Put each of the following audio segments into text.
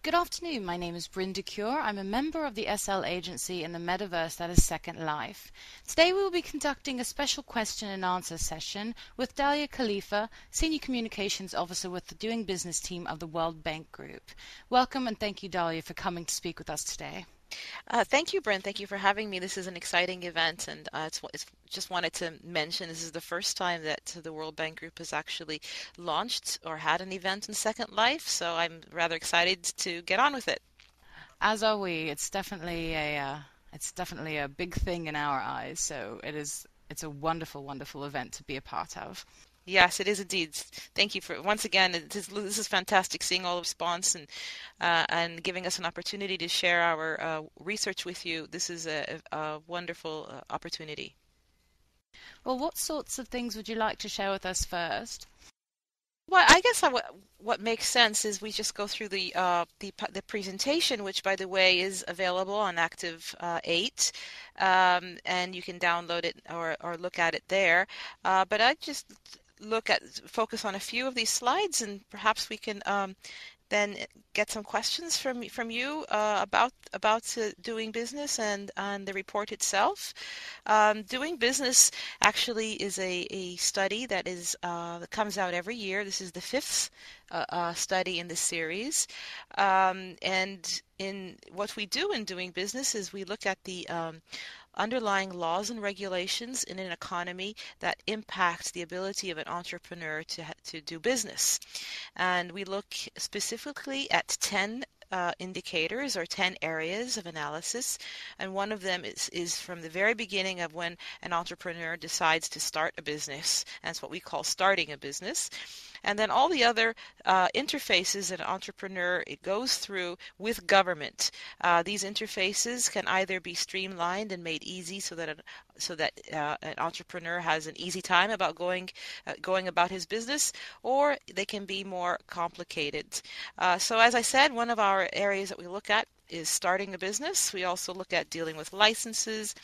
Good afternoon, my name is Brynda Cure. I'm a member of the SL agency in the metaverse that is Second Life. Today we will be conducting a special question and answer session with Dahlia Khalifa, Senior Communications Officer with the Doing Business team of the World Bank Group. Welcome and thank you, Dahlia, for coming to speak with us today. Thank you, Brent. Thank you for having me. This is an exciting event, and it's just wanted to mention this is the first time that the World Bank Group has actually launched or had an event in Second Life, so I'm rather excited to get on with it. As are we. It's definitely a big thing in our eyes. So it's a wonderful, wonderful event to be a part of. Yes, it is indeed. Thank you for once again. This is fantastic seeing all the response and giving us an opportunity to share our research with you. This is a wonderful opportunity. Well, what sorts of things would you like to share with us first? Well, I guess what makes sense is we just go through the presentation, which, by the way, is available on Activ8, and you can download it or look at it there. But I just focus on a few of these slides, and perhaps we can then get some questions from you about doing business and the report itself. Doing business actually is a study that comes out every year. This is the fifth study in this series, and in what we do in doing business is we look at the underlying laws and regulations in an economy that impact the ability of an entrepreneur to do business. And we look specifically at 10 indicators or 10 areas of analysis, and one of them is from the very beginning of when an entrepreneur decides to start a business. And that's what we call starting a business. And then all the other interfaces an entrepreneur it goes through with government. These interfaces can either be streamlined and made easy so that an entrepreneur has an easy time about going about his business, or they can be more complicated. So as I said, one of our areas that we look at is starting a business. We also look at dealing with licenses.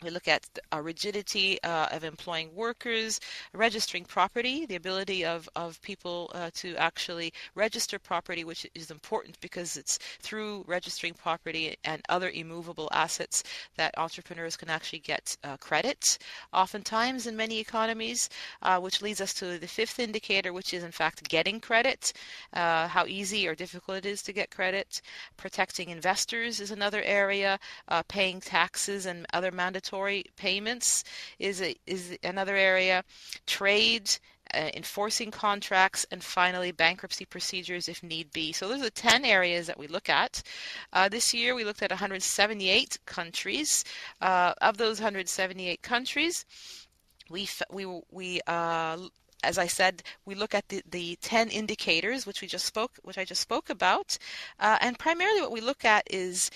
We look at the rigidity of employing workers, registering property, the ability of people to actually register property, which is important because it's through registering property and other immovable assets that entrepreneurs can actually get credit, oftentimes in many economies, which leads us to the fifth indicator, which is in fact getting credit, how easy or difficult it is to get credit. Protecting investors is another area, paying taxes and other mandatory payments is another area. Trade, enforcing contracts, and finally bankruptcy procedures if need be. So those are the 10 areas that we look at. This year we looked at 178 countries. Of those 178 countries, as I said, we look at the 10 indicators which I just spoke about, and primarily what we look at is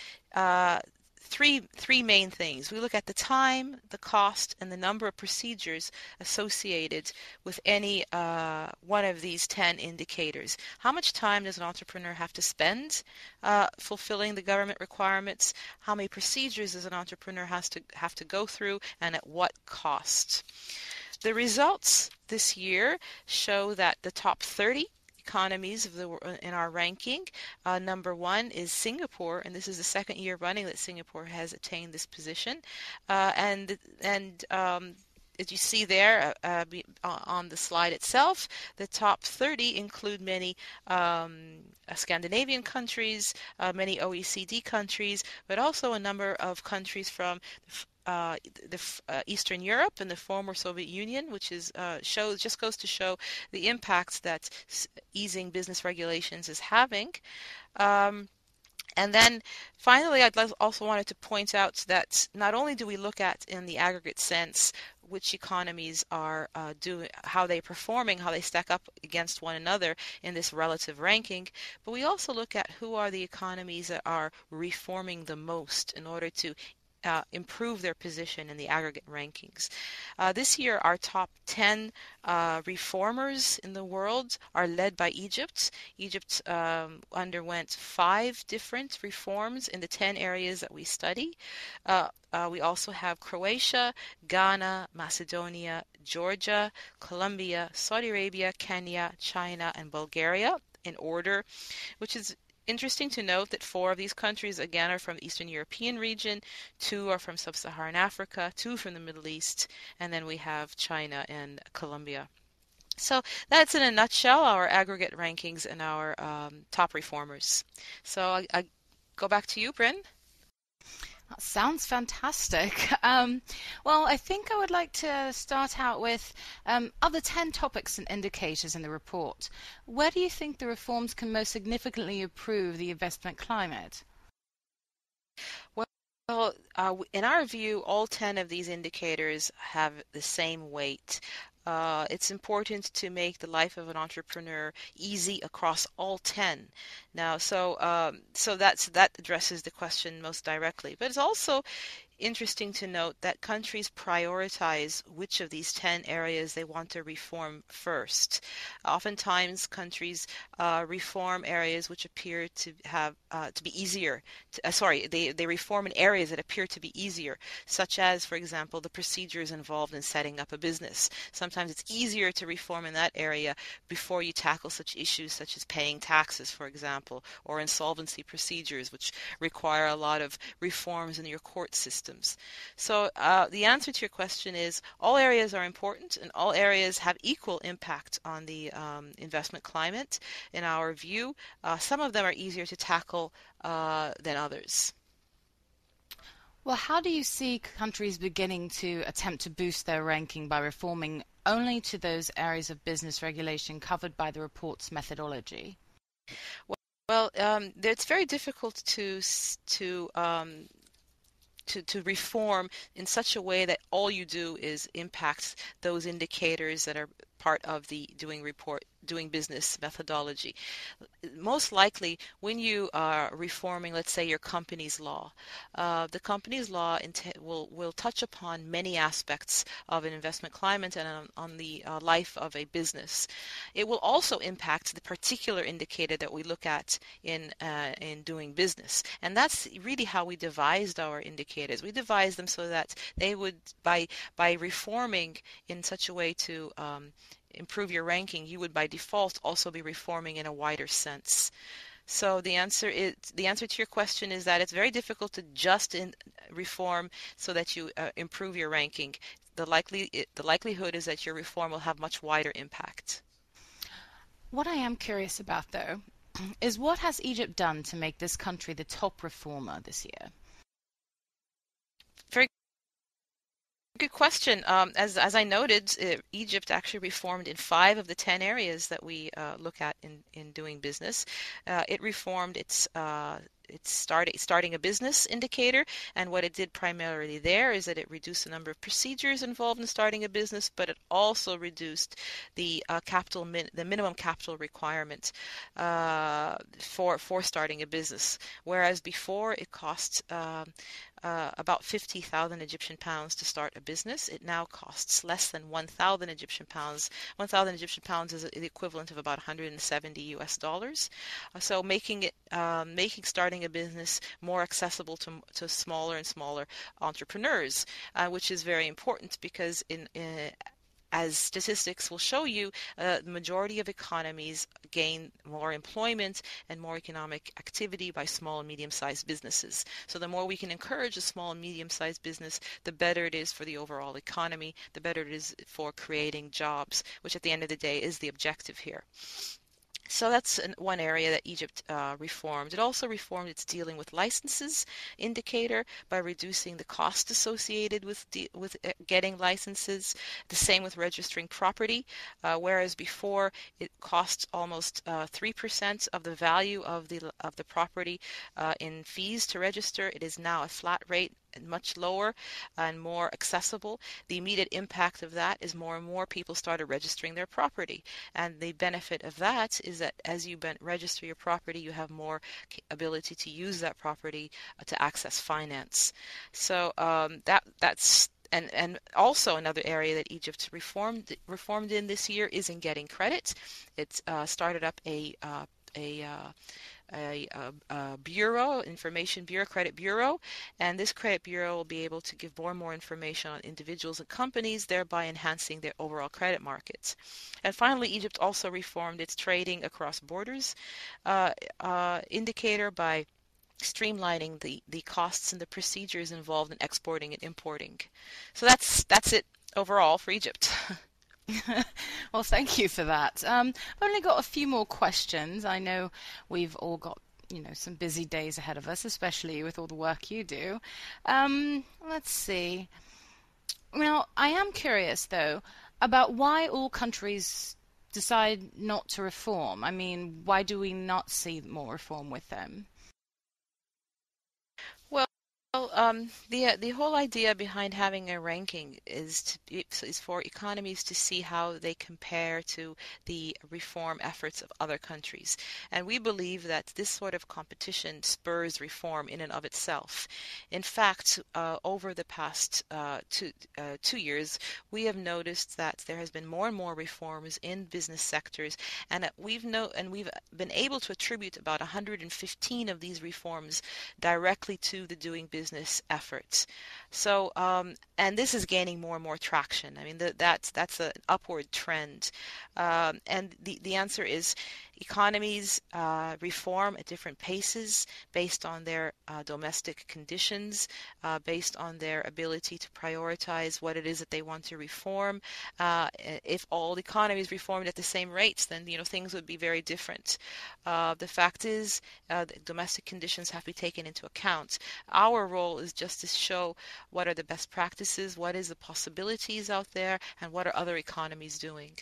three main things. We look at the time, the cost, and the number of procedures associated with any one of these 10 indicators. How much time does an entrepreneur have to spend fulfilling the government requirements? How many procedures does an entrepreneur have to go through, and at what cost? The results this year show that the top 30 economies in our ranking. Number one is Singapore, and this is the second year running that Singapore has attained this position. As you see there on the slide itself, the top 30 include many Scandinavian countries, many OECD countries, but also a number of countries from Eastern Europe and the former Soviet Union, which just goes to show the impacts that easing business regulations is having. And then finally, also wanted to point out that not only do we look at in the aggregate sense which economies are doing, how they're performing, how they stack up against one another in this relative ranking, but we also look at who are the economies that are reforming the most in order to improve their position in the aggregate rankings. This year, our top 10 reformers in the world are led by Egypt. Egypt underwent 5 different reforms in the 10 areas that we study. We also have Croatia, Ghana, Macedonia, Georgia, Colombia, Saudi Arabia, Kenya, China, and Bulgaria in order, which is interesting to note that 4 of these countries, again, are from the Eastern European region, 2 are from Sub-Saharan Africa, 2 from the Middle East, and then we have China and Colombia. So that's in a nutshell our aggregate rankings and our top reformers. So I go back to you, Bryn. That sounds fantastic. Well, I think I would like to start out with of the 10 topics and indicators in the report, where do you think the reforms can most significantly improve the investment climate? Well, in our view, all 10 of these indicators have the same weight. It's important to make the life of an entrepreneur easy across all 10. Now, so that addresses the question most directly. But it's also interesting to note that countries prioritize which of these 10 areas they want to reform first. Oftentimes, countries reform areas which appear to have to be easier. They reform in areas that appear to be easier, such as, for example, the procedures involved in setting up a business. Sometimes it's easier to reform in that area before you tackle such issues such as paying taxes, for example, or insolvency procedures, which require a lot of reforms in your court system. So the answer to your question is all areas are important and all areas have equal impact on the investment climate. In our view, some of them are easier to tackle than others. Well, how do you see countries beginning to attempt to boost their ranking by reforming only to those areas of business regulation covered by the report's methodology? Well, it's very difficult to reform in such a way that all you do is impact those indicators that are part of the doing business methodology. Most likely, when you are reforming, let's say, your company's law, the company's law will touch upon many aspects of an investment climate and on the life of a business. It will also impact the particular indicator that we look at in doing business, and that's really how we devised our indicators. We devised them so that they would, by reforming in such a way to improve your ranking, you would by default also be reforming in a wider sense. So the answer to your question is that it's very difficult to just reform so that you improve your ranking. The likelihood is that your reform will have much wider impact. What I am curious about, though, is what has Egypt done to make this country the top reformer this year? Very good question. As I noted, Egypt actually reformed in 5 of the 10 areas that we look at in doing business. It reformed its starting a business indicator, and what it did primarily there is that it reduced the number of procedures involved in starting a business, but it also reduced the the minimum capital requirement for starting a business. Whereas before it cost about 50,000 Egyptian pounds to start a business, it now costs less than 1,000 Egyptian pounds. 1,000 Egyptian pounds is the equivalent of about 170 US dollars. So making starting a business more accessible to smaller and smaller entrepreneurs, which is very important because as statistics will show you, the majority of economies gain more employment and more economic activity by small and medium-sized businesses. So the more we can encourage a small and medium-sized business, the better it is for the overall economy, the better it is for creating jobs, which at the end of the day is the objective here. So that's one area that Egypt reformed. It also reformed its dealing with licenses indicator by reducing the cost associated with getting licenses. The same with registering property, whereas before it cost almost 3% of the value of the property in fees to register. It is now a flat rate, much lower and more accessible. The immediate impact of that is more and more people started registering their property, and the benefit of that is that as you register your property, you have more ability to use that property to access finance. So that's and also another area that Egypt reformed in this year is in getting credit. It started up a a bureau, information bureau, credit bureau, and this credit bureau will be able to give more and more information on individuals and companies, thereby enhancing their overall credit markets. And finally, Egypt also reformed its trading across borders indicator by streamlining the costs and the procedures involved in exporting and importing. So that's it overall for Egypt. Well, thank you for that. I've only got a few more questions. I know we've all got, some busy days ahead of us, especially with all the work you do. Let's see. Now, I am curious, though, about why all countries decide not to reform. I mean, why do we not see more reform with them? Well, the whole idea behind having a ranking is for economies to see how they compare to the reform efforts of other countries, and we believe that this sort of competition spurs reform in and of itself. In fact, over the past 2 years, we have noticed that there has been more and more reforms in business sectors, and we've been able to attribute about 115 of these reforms directly to the doing business efforts. So, and this is gaining more and more traction. I mean, that's an upward trend. And the answer is economies reform at different paces based on their domestic conditions, based on their ability to prioritize what it is that they want to reform. If all economies reformed at the same rates, then things would be very different. The fact is, the domestic conditions have to be taken into account. Our role is just to show what are the best practices, what is the possibilities out there, and what are other economies doing.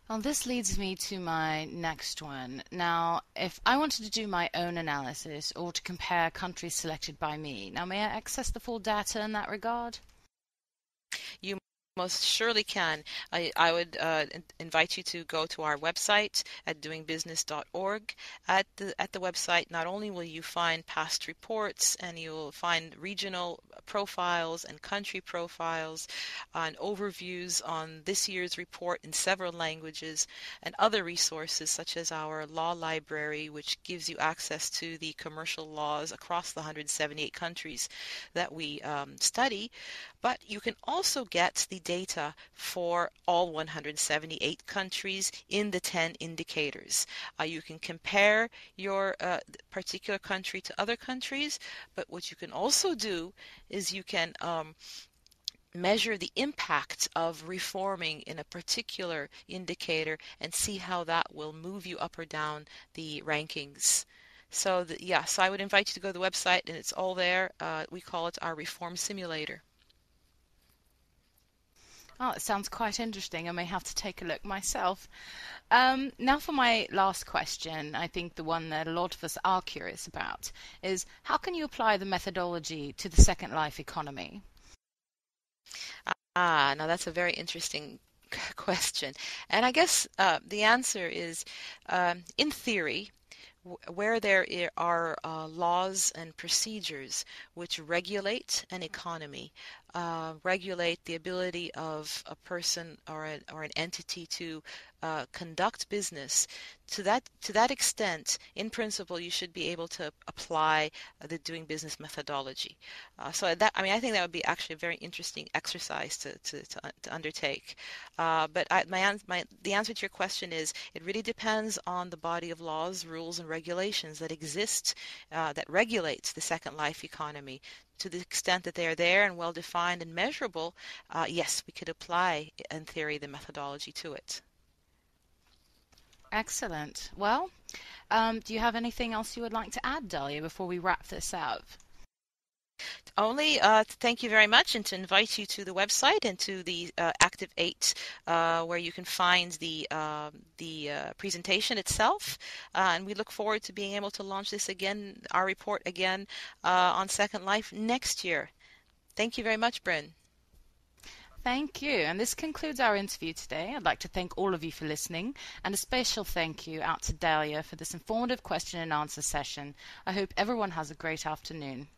Well, this leads me to my next one. Now, if I wanted to do my own analysis or to compare countries selected by me, now may I access the full data in that regard? You most surely can. I would invite you to go to our website at doingbusiness.org. At the website, not only will you find past reports and you'll find regional profiles and country profiles and overviews on this year's report in several languages and other resources such as our law library, which gives you access to the commercial laws across the 178 countries that we study. But you can also get the data for all 178 countries in the 10 indicators. You can compare your particular country to other countries, but what you can also do is you can measure the impact of reforming in a particular indicator and see how that will move you up or down the rankings. So so I would invite you to go to the website, and it's all there. We call it our reform simulator. Oh, it sounds quite interesting. I may have to take a look myself. Now for my last question, I think the one that a lot of us are curious about is how can you apply the methodology to the Second Life economy? Now that's a very interesting question. And I guess the answer is, in theory, where there are laws and procedures which regulate an economy, regulate the ability of a person or an entity to conduct business, to that extent, in principle, you should be able to apply the doing business methodology. I think that would be actually a very interesting exercise to undertake. But the answer to your question is it really depends on the body of laws, rules, and regulations that exist that regulates the Second Life economy. To the extent that they are there and well defined and measurable, yes, we could apply, in theory, the methodology to it. Excellent. Well, do you have anything else you would like to add, Dahlia, before we wrap this up? Only to thank you very much and to invite you to the website and to the Activ8 where you can find the presentation itself. And we look forward to being able to launch this again, our report again, on Second Life next year. Thank you very much, Bryn. Thank you. And this concludes our interview today. I'd like to thank all of you for listening, and a special thank you out to Dahlia for this informative question and answer session. I hope everyone has a great afternoon.